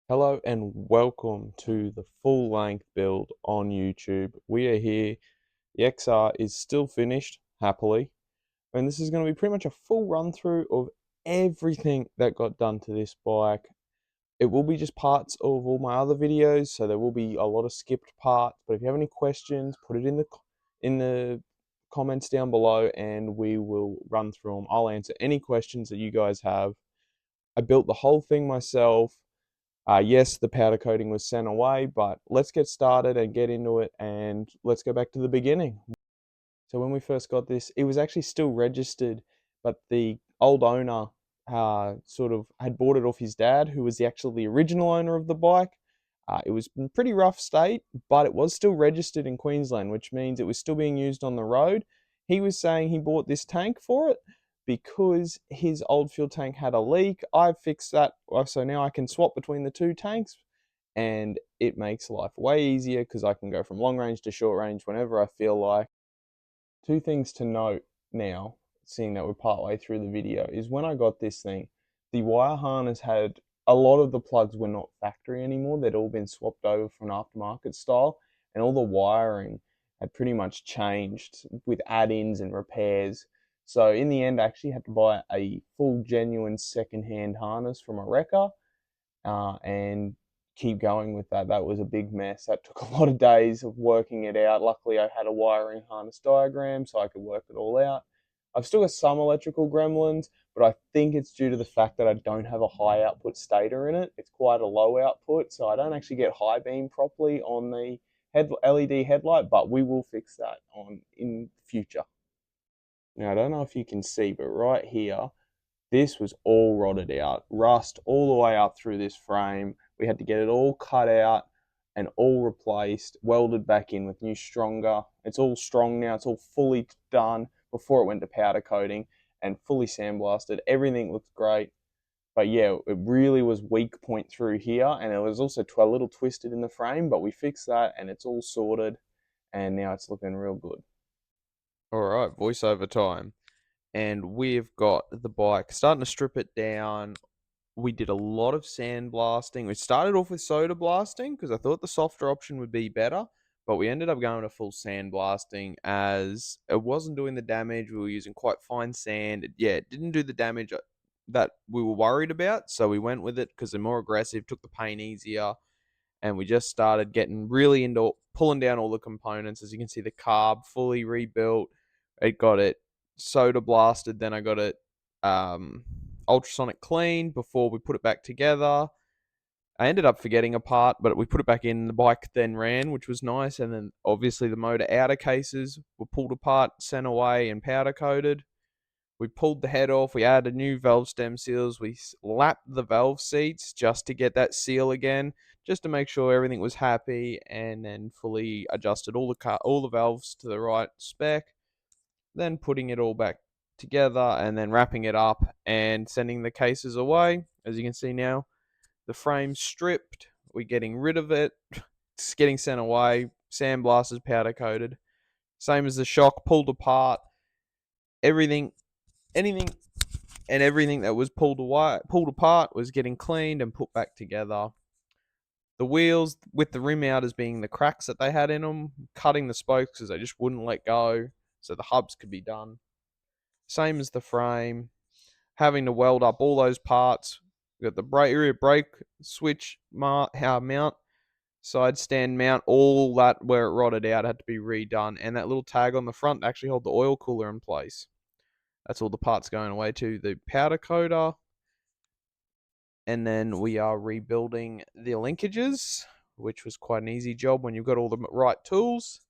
Hello and welcome to the full length build on YouTube. We are here. The XR is still finished, happily, and this is going to be pretty much a full run through of everything that got done to this bike. It will be just parts of all my other videos, so there will be a lot of skipped parts. But if you have any questions, put it in the comments down below, and we will run through them. I'll answer any questions that you guys have. I built the whole thing myself. Yes, the powder coating was sent away, but let's get started and get into it, and let's go back to the beginning. So when we first got this, it was actually still registered, but the old owner sort of had bought it off his dad, who was actually the original owner of the bike. It was in pretty rough state, but it was still registered in Queensland, which means it was still being used on the road. He was saying he bought this tank for it because his old fuel tank had a leak. I've fixed that, so now I can swap between the two tanks, and it makes life way easier because I can go from long range to short range whenever I feel like. Two things to note now, seeing that we're partway through the video, is when I got this thing, the wire harness had a lot of the plugs were not factory anymore. They'd all been swapped over for an aftermarket style, and all the wiring had pretty much changed with add-ins and repairs. So in the end, I actually had to buy a full genuine second-hand harness from a wrecker, and keep going with that. That was a big mess. That took a lot of days of working it out. Luckily, I had a wiring harness diagram so I could work it all out. I've still got some electrical gremlins, but I think it's due to the fact that I don't have a high output stator in it. It's quite a low output, so I don't actually get high beam properly on the LED headlight, but we will fix that on in future. Now, I don't know if you can see, but right here, this was all rotted out, rust all the way up through this frame. We had to get it all cut out and all replaced, welded back in with new stronger. It's all strong now, it's all fully done before it went to powder coating and fully sandblasted. Everything looks great. But yeah, it really was weak point through here, and it was also a little twisted in the frame, but we fixed that and it's all sorted, and now it's looking real good. All right, voiceover time. And we've got the bike starting to strip it down. We did a lot of sandblasting. We started off with soda blasting because I thought the softer option would be better, but we ended up going to full sandblasting as it wasn't doing the damage. We were using quite fine sand. It didn't do the damage that we were worried about, so we went with it because they're more aggressive, took the pain easier, and we just started getting really into pulling down all the components. As you can see, the carb fully rebuilt. It got it soda blasted, then I got it ultrasonic clean before we put it back together. I ended up forgetting a part, but we put it back in. The bike then ran, which was nice. And then obviously the motor outer cases were pulled apart, sent away, and powder coated. We pulled the head off. We added new valve stem seals. We lapped the valve seats just to get that seal again, just to make sure everything was happy, and then fully adjusted all the valves to the right spec. Then putting it all back together and then wrapping it up and sending the cases away. As you can see now, the frame's stripped. We're getting rid of it. It's getting sent away. Sandblasted, powder coated. Same as the shock, pulled apart. Everything, anything and everything that was pulled apart was getting cleaned and put back together. The wheels with the rim outers being the cracks that they had in them, cutting the spokes because they just wouldn't let go, so the hubs could be done. Same as the frame, having to weld up all those parts. We got the rear brake switch mount, side stand mount, all that where it rotted out had to be redone, and that little tag on the front to actually hold the oil cooler in place. That's all the parts going away to the powder coater. And then we are rebuilding the linkages, which was quite an easy job when you've got all the right tools.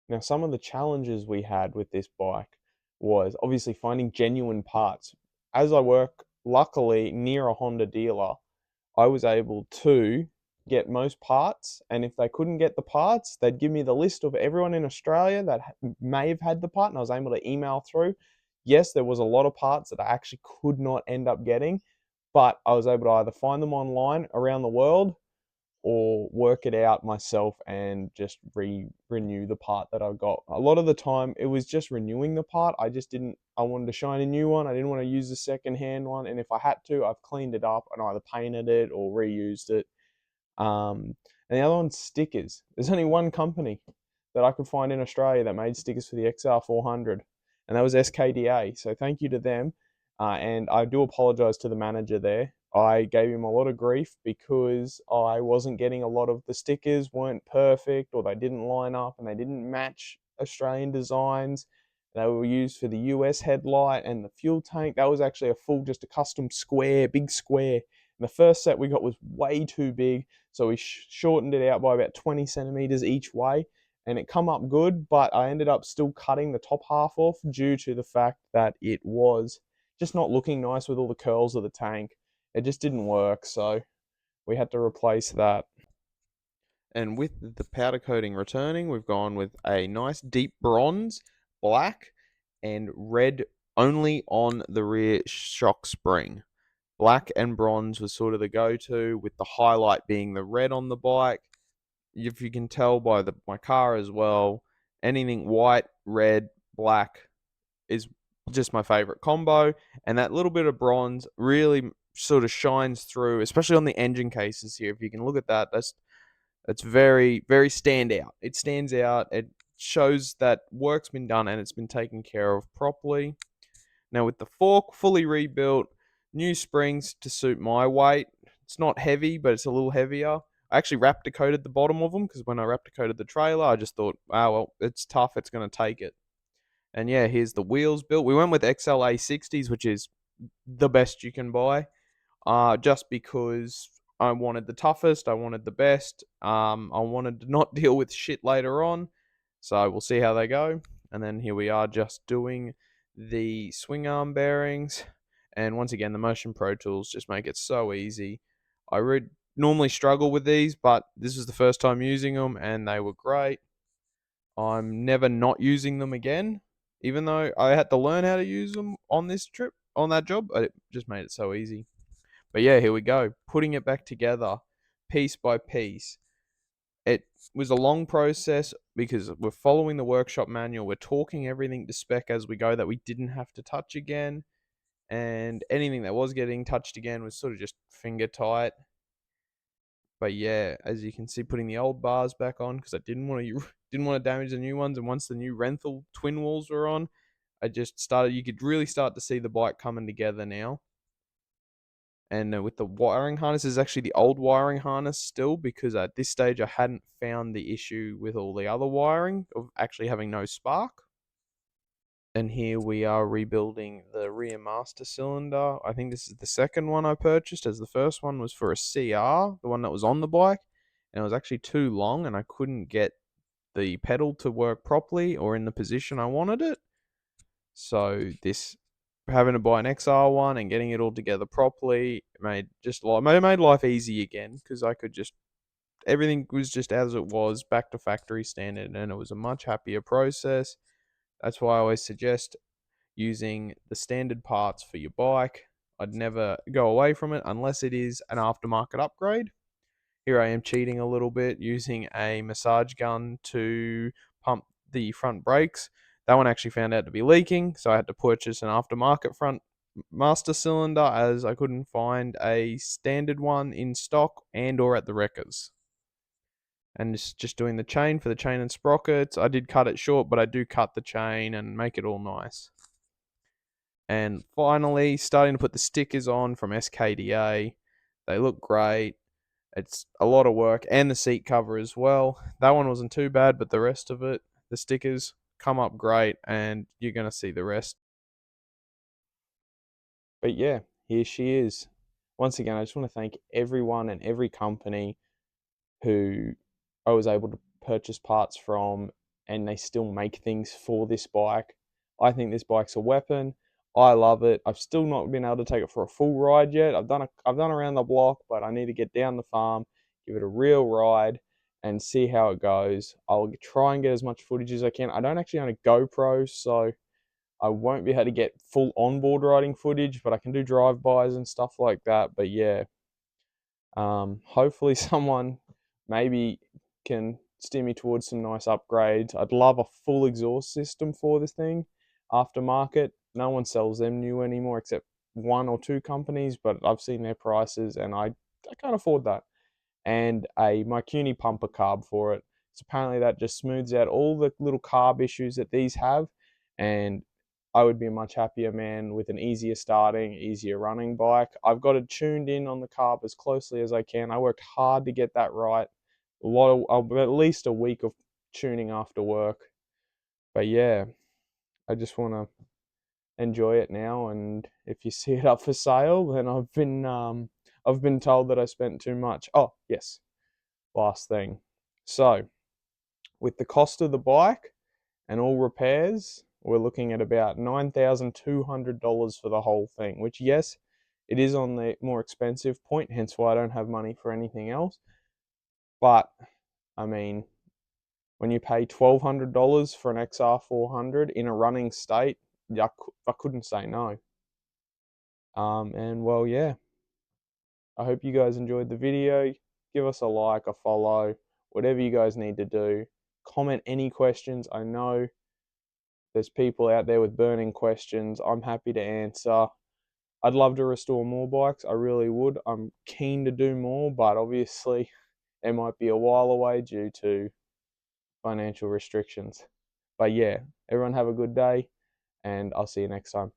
Now, some of the challenges we had with this bike was obviously finding genuine parts. As I work, luckily, near a Honda dealer, I was able to get most parts. And if they couldn't get the parts, they'd give me the list of everyone in Australia that may have had the part, and I was able to email through. Yes, there was a lot of parts that I actually could not end up getting, but I was able to either find them online around the world or work it out myself and just renew the part that I got. A lot of the time it was just renewing the part. I wanted to shine a new one. I didn't want to use the second hand one. And if I had to, I've cleaned it up and either painted it or reused it. And the other one's stickers. There's only one company that I could find in Australia that made stickers for the XR400, and that was SKDA. So thank you to them. And I do apologize to the manager there. I gave him a lot of grief because I wasn't getting a lot of the stickers weren't perfect, or they didn't line up and they didn't match Australian designs. They were used for the US headlight and the fuel tank. That was actually just a custom square, big square. And the first set we got was way too big, so we shortened it out by about 20 centimeters each way, and it come up good, but I ended up still cutting the top half off due to the fact that it was just not looking nice with all the curls of the tank. It just didn't work, so we had to replace that. And with the powder coating returning, we've gone with a nice deep bronze, black, and red only on the rear shock spring. Black and bronze was sort of the go-to, with the highlight being the red on the bike. If you can tell by my car as well, anything white, red, black is just my favorite combo, and that little bit of bronze really sort of shines through, especially on the engine cases here. If you can look at that, that's very, very stand out. It stands out. It shows that work's been done and it's been taken care of properly. Now with the fork fully rebuilt, new springs to suit my weight. It's not heavy, but it's a little heavier. I actually Raptor coated the bottom of them because when I Raptor coated the trailer, I just thought, oh well, it's tough. It's going to take it. And yeah, here's the wheels built. We went with XLA 60s, which is the best you can buy. Just because I wanted the toughest, I wanted the best. I wanted to not deal with shit later on. So we'll see how they go. And then here we are just doing the swing arm bearings. And once again, the Motion Pro tools just make it so easy. I normally struggle with these, but this was the first time using them and they were great. I'm never not using them again, even though I had to learn how to use them on this trip, on that job. It just made it so easy. But yeah, here we go, putting it back together piece by piece. It was a long process because we're following the workshop manual. We're talking everything to spec as we go that we didn't have to touch again. And anything that was getting touched again was sort of just finger tight. But yeah, as you can see, putting the old bars back on because I didn't want to didn't want to damage the new ones. And once the new Renthal twin walls were on, I just started. You could really start to see the bike coming together now. And with the wiring harness, is actually the old wiring harness still, because at this stage I hadn't found the issue with all the other wiring of actually having no spark. And here we are rebuilding the rear master cylinder. I think this is the second one I purchased, as the first one was for a CR, the one that was on the bike, and it was actually too long and I couldn't get the pedal to work properly or in the position I wanted it. So this, having to buy an XR1 and getting it all together properly made life easy again, because I could just, everything was just as it was, back to factory standard, and it was a much happier process. That's why I always suggest using the standard parts for your bike. I'd never go away from it unless it is an aftermarket upgrade. Here I am cheating a little bit, using a massage gun to pump the front brakes. That one actually found out to be leaking, so I had to purchase an aftermarket front master cylinder, as I couldn't find a standard one in stock and or at the wreckers. And it's just doing the chain for the chain and sprockets. I did cut it short, but I do cut the chain and make it all nice. And finally, starting to put the stickers on from SKDA. They look great. It's a lot of work, and the seat cover as well. That one wasn't too bad, but the rest of it, the stickers come up great, and you're going to see the rest. But yeah, here she is. Once again, I just want to thank everyone and every company who I was able to purchase parts from, and they still make things for this bike. I think this bike's a weapon. I love it. I've still not been able to take it for a full ride yet. I've done around the block, but I need to get down the farm, give it a real ride, and see how it goes. I'll try and get as much footage as I can. I don't actually own a GoPro, so I won't be able to get full onboard riding footage, but I can do drive-bys and stuff like that. But yeah, hopefully someone maybe can steer me towards some nice upgrades. I'd love a full exhaust system for this thing, aftermarket. No one sells them new anymore except one or two companies, but I've seen their prices and I can't afford that. and a Mikuni pumper carb for it. So apparently that just smooths out all the little carb issues that these have, and I would be a much happier man with an easier starting, easier running bike. I've got it tuned in on the carb as closely as I can. I worked hard to get that right. At least a week of tuning after work. But yeah, I just want to enjoy it now. And if you see it up for sale, then I've been told that I spent too much. Oh yes, last thing. So with the cost of the bike and all repairs, we're looking at about $9,200 for the whole thing, which, yes, it is on the more expensive point, hence why I don't have money for anything else. But, I mean, when you pay $1,200 for an XR400 in a running state, I couldn't say no. And well, yeah, I hope you guys enjoyed the video. Give us a like, a follow, whatever you guys need to do. Comment any questions. I know there's people out there with burning questions. I'm happy to answer. I'd love to restore more bikes. I really would. I'm keen to do more, but obviously it might be a while away due to financial restrictions. But yeah, everyone have a good day, and I'll see you next time.